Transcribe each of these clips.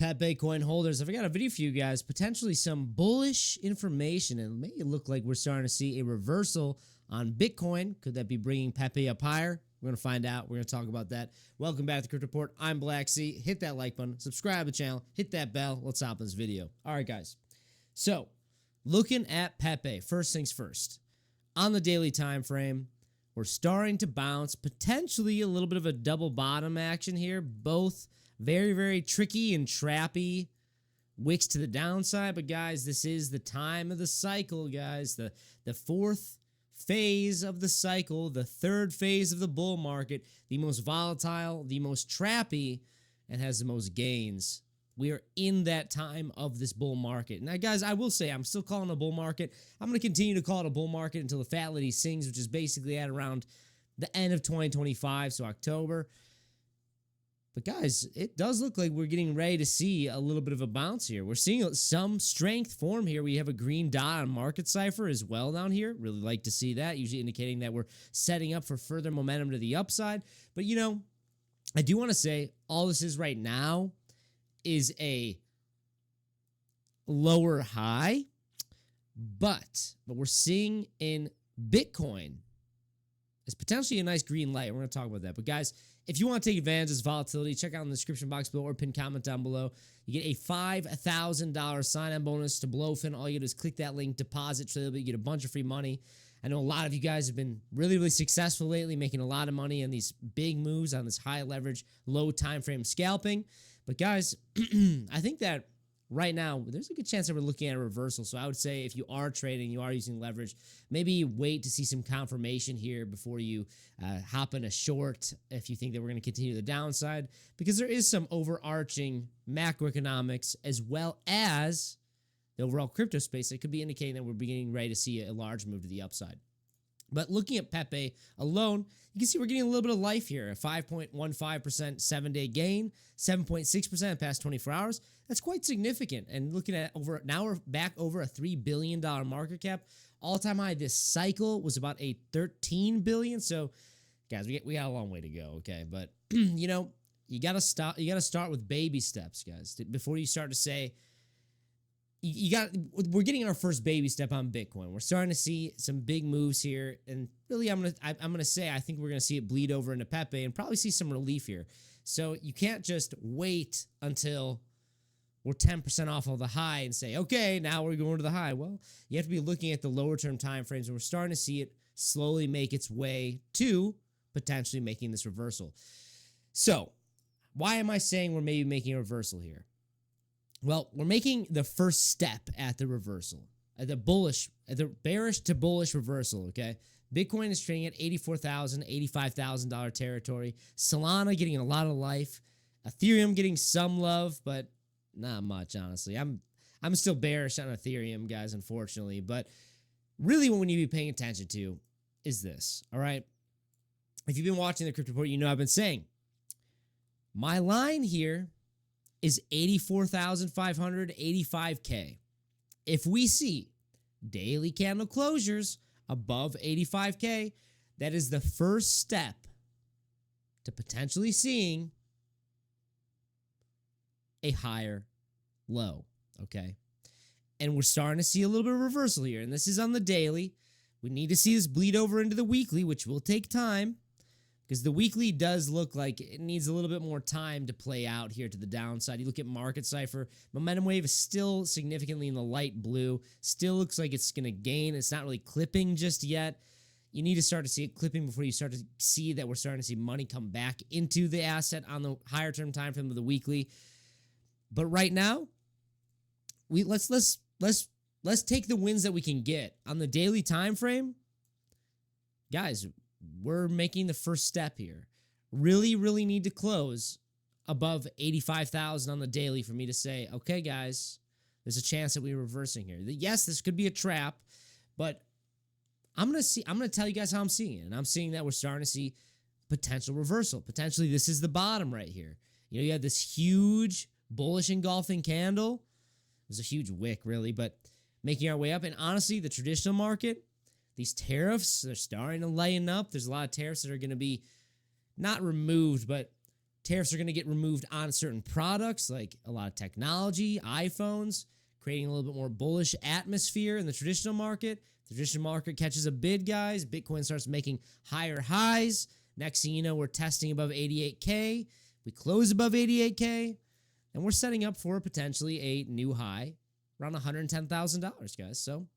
Pepe coin holders, I've got a video for you guys, potentially some bullish information, and it may look like we're starting to see a reversal on Bitcoin. Could that be bringing Pepe up higher? We're going to find out. We're going to talk about that. Welcome back to Crypto Report. I'm maxi. Hit that like button, subscribe to the channel, hit that bell. Let's hop in this video. All right, guys. So, looking at Pepe, first things first. On the daily time frame, we're starting to bounce, potentially a little bit of a double bottom action here. Both very, very tricky and trappy wicks to the downside. But guys, this is the time of the cycle, guys. The fourth phase of the cycle, the third phase of the bull market, the most volatile, the most trappy, and has the most gains. We are in that time of this bull market. Now, guys, I will say I'm still calling it a bull market. I'm going to continue to call it a bull market until the fat lady sings, which is basically at around the end of 2025, so October. But guys, it does look like we're getting ready to see a little bit of a bounce here. We're seeing some strength form here. We have a green dot on market cipher as well down here. Really like to see that, usually indicating that we're setting up for further momentum to the upside. But, you know, I do want to say all this is right now is a lower high, but what we're seeing in Bitcoin is potentially a nice green light. We're going to talk about that. But guys, if you want to take advantage of this volatility, check out in the description box below or pin comment down below. You get a $5,000 sign-on bonus to Blowfin. All you do is click that link, deposit Trailbit. You get a bunch of free money. I know a lot of you guys have been really, really successful lately, making a lot of money on these big moves, on this high leverage, low time frame scalping. But guys, I think that right now, there's a good chance that we're looking at a reversal. So I would say if you are trading, you are using leverage, maybe wait to see some confirmation here before you hop in a short if you think that we're going to continue the downside, because there is some overarching macroeconomics as well as the overall crypto space that could be indicating that we're beginning ready to see a large move to the upside. But looking at Pepe alone, you can see we're getting a little bit of life here. A 5.15% 7-day gain, 7.6% in the past 24 hours. That's quite significant. And looking at now we're back over a $3 billion market cap. All-time high this cycle was about a $13 billion. So, guys, we got a long way to go, okay? But, you know, you got to start with baby steps, guys, before you start to say, we're getting our first baby step on Bitcoin. We're starting to see some big moves here, and really, I'm gonna say I think we're gonna see it bleed over into Pepe and probably see some relief here. So you can't just wait until we're 10% off of the high and say, okay, now we're going to the high. Well, you have to be looking at the lower term time frames, and we're starting to see it slowly make its way to potentially making this reversal. So why am I saying we're maybe making a reversal here? Well, we're making the first step at the reversal, at the bearish to bullish reversal, okay? Bitcoin is trading at $84,000, $85,000 territory. Solana getting a lot of life. Ethereum getting some love, but not much, honestly. I'm still bearish on Ethereum, guys, unfortunately. But really what we need to be paying attention to is this, all right? If you've been watching the Crypto Report, you know I've been saying my line here is 84,500, 85K. If we see daily candle closures above 85K, that is the first step to potentially seeing a higher low, okay? And we're starting to see a little bit of reversal here, and this is on the daily. We need to see this bleed over into the weekly, which will take time, because the weekly does look like it needs a little bit more time to play out here to the downside. You look at market cipher, momentum wave is still significantly in the light blue. Still looks like it's going to gain. It's not really clipping just yet. You need to start to see it clipping before you start to see that we're starting to see money come back into the asset on the higher term time frame of the weekly. But right now, let's take the wins that we can get on the daily time frame, guys. We're making the first step here. Really, really need to close above 85,000 on the daily for me to say, okay, guys, there's a chance that we're reversing here. Yes, this could be a trap, but I'm going to tell you guys how I'm seeing it. And I'm seeing that we're starting to see potential reversal. Potentially, this is the bottom right here. You know, you had this huge bullish engulfing candle. It was a huge wick, really, but making our way up. And honestly, the traditional market, these tariffs, they're starting to lighten up. There's a lot of tariffs that are going to be not removed, but Tariffs are going to get removed on certain products like a lot of technology, iPhones, creating a little bit more bullish atmosphere in the traditional market. The traditional market catches a bid, guys. Bitcoin starts making higher highs. Next thing you know, we're testing above 88K. We close above 88K, and we're setting up for potentially a new high around $110,000, guys. So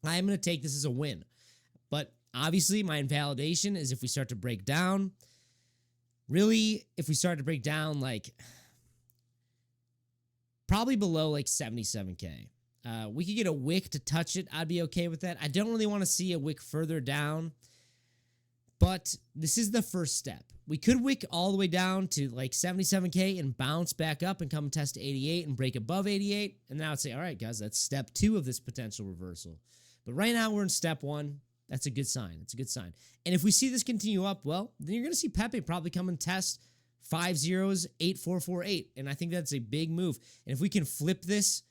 I'm going to take this as a win. But obviously, my invalidation is if we start to break down. Really, if we start to break down, like, probably below, like, 77K. We could get a wick to touch it. I'd be okay with that. I don't really want to see a wick further down. But this is the first step. We could wick all the way down to like 77K and bounce back up and come test 88 and break above 88. And then I would say, all right, guys, that's step 2 of this potential reversal. But right now we're in step 1. That's a good sign. It's a good sign. And if we see this continue up, well, then you're going to see Pepe probably come and test 5-0s-8-4-4-8. And I think that's a big move. And if we can flip this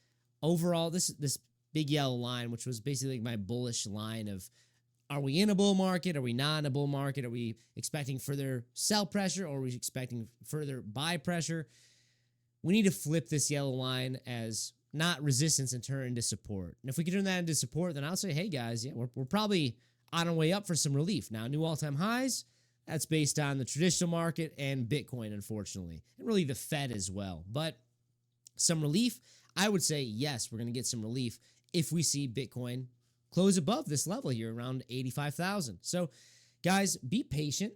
overall, this big yellow line, which was basically like my bullish line of, are we in a bull market? Are we not in a bull market? Are we expecting further sell pressure or are we expecting further buy pressure? We need to flip this yellow line as not resistance and turn into support. And if we can turn that into support, then I'll say, hey, guys, yeah, we're probably on our way up for some relief. Now, new all-time highs, that's based on the traditional market and Bitcoin, unfortunately, and really the Fed as well. But some relief, I would say, yes, we're going to get some relief if we see Bitcoin close above this level here around 85,000. So, guys, be patient.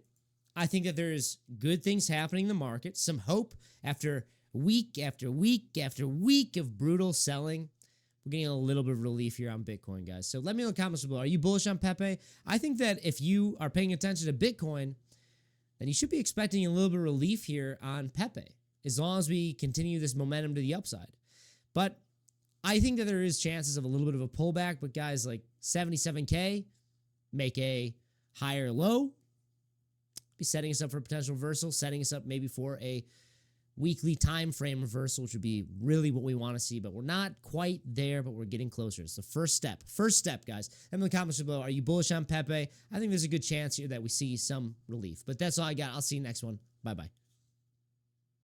I think that there's good things happening in the market, some hope after week after week after week of brutal selling. We're getting a little bit of relief here on Bitcoin, guys. So let me know in the comments below. Are you bullish on Pepe? I think that if you are paying attention to Bitcoin, then you should be expecting a little bit of relief here on Pepe, as long as we continue this momentum to the upside. But I think that there is chances of a little bit of a pullback, but guys, like 77K, make a higher low, be setting us up for a potential reversal, setting us up maybe for a weekly time frame reversal, which would be really what we want to see, but we're not quite there, but we're getting closer. It's the first step. First step, guys. Let me in the comments below. Are you bullish on Pepe? I think there's a good chance here that we see some relief, but that's all I got. I'll see you next one. Bye-bye.